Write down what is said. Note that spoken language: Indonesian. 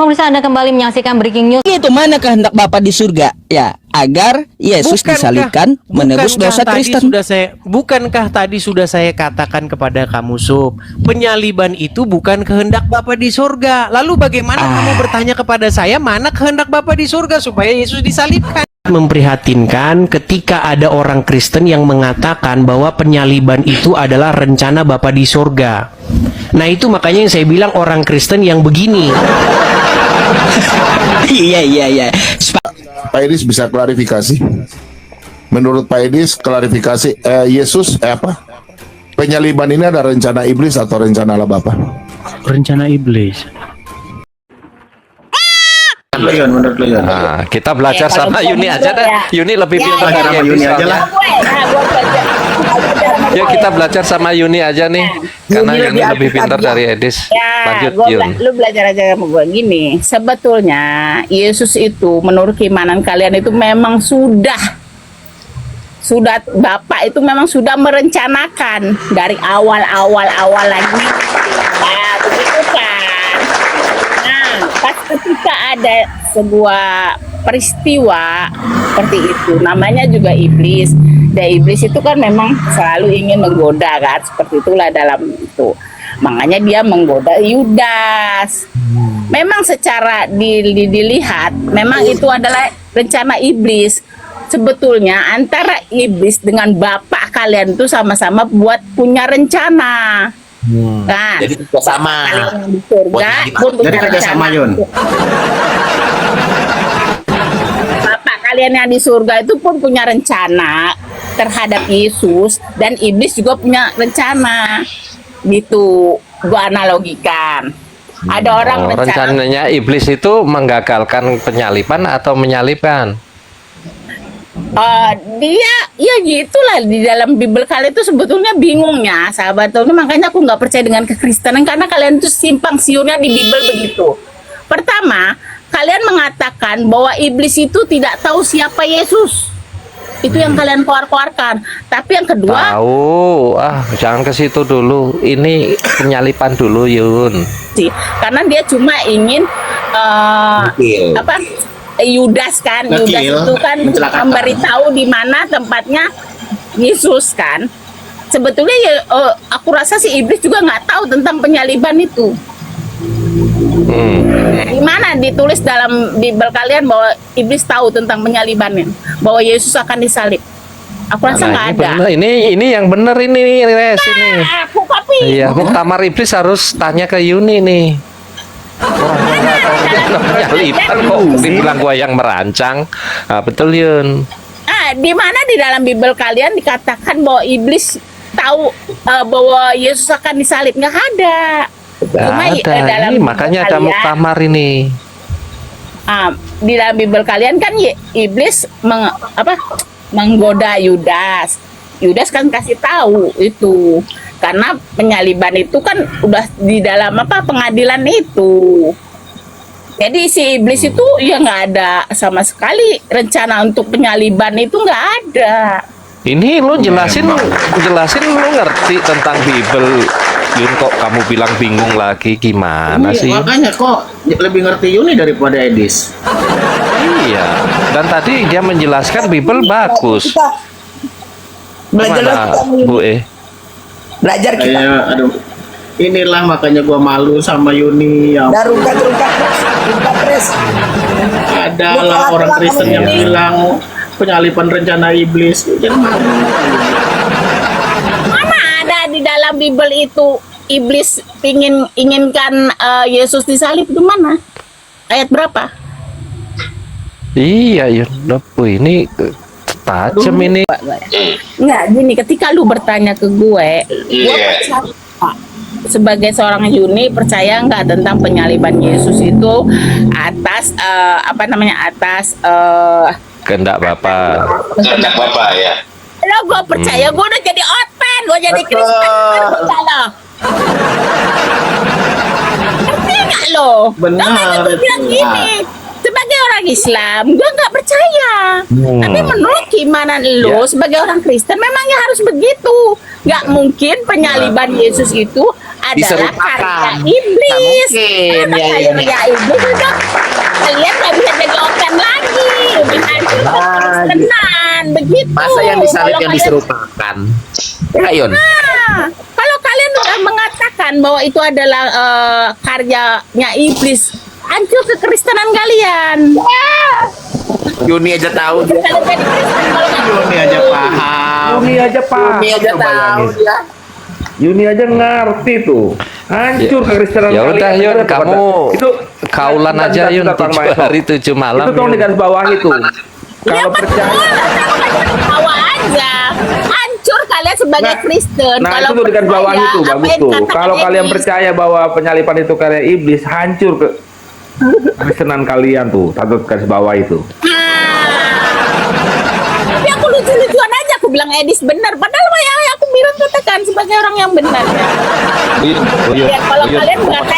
Pemirsa, Anda kembali menyaksikan Breaking News. Itu mana kehendak Bapa di surga? Ya, agar Yesus disalibkan menebus dosa Kristen. Bukankah tadi sudah saya katakan kepada kamu, Sub, penyaliban itu bukan kehendak Bapa di surga. Lalu bagaimana kamu bertanya kepada saya mana kehendak Bapa di surga supaya Yesus disalibkan? Memprihatinkan ketika ada orang Kristen yang mengatakan bahwa penyaliban itu adalah rencana Bapa di surga. Nah, itu makanya yang saya bilang orang Kristen yang begini. Iya. Pak Edis bisa klarifikasi. Menurut Pak Edis, klarifikasi Yesus penyaliban ini ada rencana iblis atau rencana Allah Bapa? Rencana iblis. Menurut lu, Nah, kita belajar sama Yuni aja deh. Yuni lebih pintar dari Edis soalnya. Ya, kita belajar sama Yuni aja nih, karena Yuni lebih pintar dari Edis. Lanjut, Yun. Lu belajar aja sama gue gini. Sebetulnya Yesus itu menurut keimanan kalian itu memang sudah Bapak itu memang sudah merencanakan dari awal lagi. Nah, begitu kan. Nah, pas ketika ada sebuah peristiwa seperti itu, namanya juga iblis. Dan iblis itu kan memang selalu ingin menggoda kan, seperti itulah dalam itu. Makanya dia menggoda Yudas. Memang secara dilihat, memang itu adalah rencana iblis. Sebetulnya antara iblis dengan bapak kalian itu sama-sama buat punya rencana. Kan? Jadi sama. Di surga pun punya Jadi kerjasama, Yun. Bapak kalian yang di surga itu pun punya rencana terhadap Yesus, dan iblis juga punya rencana. Gitu, gua analogikan. Ada orang rencananya iblis itu menggagalkan penyaliban atau menyalibkan? Dia ya gitulah, di dalam Bible kalian itu sebetulnya bingungnya sahabat Tony, makanya aku nggak percaya dengan kekristenan karena kalian itu simpang siurnya di Bible begitu. Pertama, kalian mengatakan bahwa iblis itu tidak tahu siapa Yesus. Itu yang kalian keluarkan. Tapi yang kedua, tahu, jangan ke situ dulu. Ini penyalipan dulu, Yun. Karena dia cuma ingin Yudas kan, Yudas itu kan memberitahu di mana tempatnya Yesus kan. Sebetulnya ya, aku rasa si iblis juga nggak tahu tentang penyaliban itu. Di mana ditulis dalam Bible kalian bahwa iblis tahu tentang penyalibannya, bahwa Yesus akan disalib? Aku rasa nggak ada. Ini yang benar ini, Res, ini. Aku tapi. Iya, muktamar iblis harus tanya ke Yuni nih. Penyaliban kok dibilang gua yang merancang. Betul, Yun. Di mana di dalam Bible kalian dikatakan bahwa iblis tahu bahwa Yesus akan disalib? Nggak ada. Cuma ada. Makanya ada muktamar ini. Di dalam Bible kalian kan iblis menggoda Yudas. Yudas kan kasih tahu itu. Karena penyaliban itu kan udah di dalam pengadilan itu. Jadi si iblis itu ya nggak ada sama sekali rencana untuk penyaliban, itu nggak ada. Ini lo jelasin lu ngerti tentang Bible, Yun, kok kamu bilang bingung lagi, gimana sih? Makanya kok lebih ngerti Yuni daripada Edis. Iya, dan tadi dia menjelaskan Bible bagus. Belajar Bu Belajar kita. Aduh. Inilah makanya gua malu sama Yuni ya. Darukat. Adalah orang Kristen yang bilang penyaliban rencana iblis. Mana ada di dalam Bible itu iblis inginkan Yesus disalib, itu mana? Ayat berapa? Iya, Yun. Ini tajam ini. Enggak, gini, ketika lu bertanya ke gue percaya sebagai seorang Yuni, percaya nggak tentang penyaliban Yesus itu atas atas kehendak Bapa. Kehendak Bapa ya. Lo gue percaya, gue udah jadi open, gue jadi Kristen, lo. Ngerti nggak lo? Benar. Gue bilang gini, sebagai orang Islam, gue nggak percaya. Tapi menurut keimanan lo sebagai orang Kristen, memangnya harus begitu. Nggak mungkin penyaliban Yesus itu adalah Diserupakan. karya iblis. Nggak mungkin, Karena ya, karya iblis udah kalian nggak bisa jadi open lagi. Menghancurkan kekristenan, begitu. Masa yang disalib Kalau yang kalian- diserupakan? Ya, Yon. Nah, kalau kalian udah mengatakan bahwa itu adalah karyanya iblis, hancur kekristenan kalian. Yuni aja tahu dia. Kalau jadi Kristen, kalau nggak Yuni aja paham. Yuni aja paham. Yuni aja tuh, tahu bayangin. dia. Yuni aja ngerti tuh. Hancur kekristenan Ya udah, kalian. Yun, Kepada- kamu itu kaulan bentar, aja, bentar, Yun, bentar, Bang 7 Maeso. hari 7 malam. Itu tolong Yun. digaris bawah itu. Ya Kalau betul, percaya, bawa aja. Hancur kalian sebagai Nah, Kristen. nah kalau itu tuh digaris bawah percaya itu apa bagus yang tuh. dikatakan Kalau kalian iblis. percaya bahwa penyalipan itu karya iblis, hancur ke kekristenan kalian tuh. Satu garis bawah itu. Tapi aku lucu-lucuan aja, aku bilang Edis benar. Padahal yang aku bilang katakan sebagai orang yang benar. Yun, Ya, kalau kalian berkata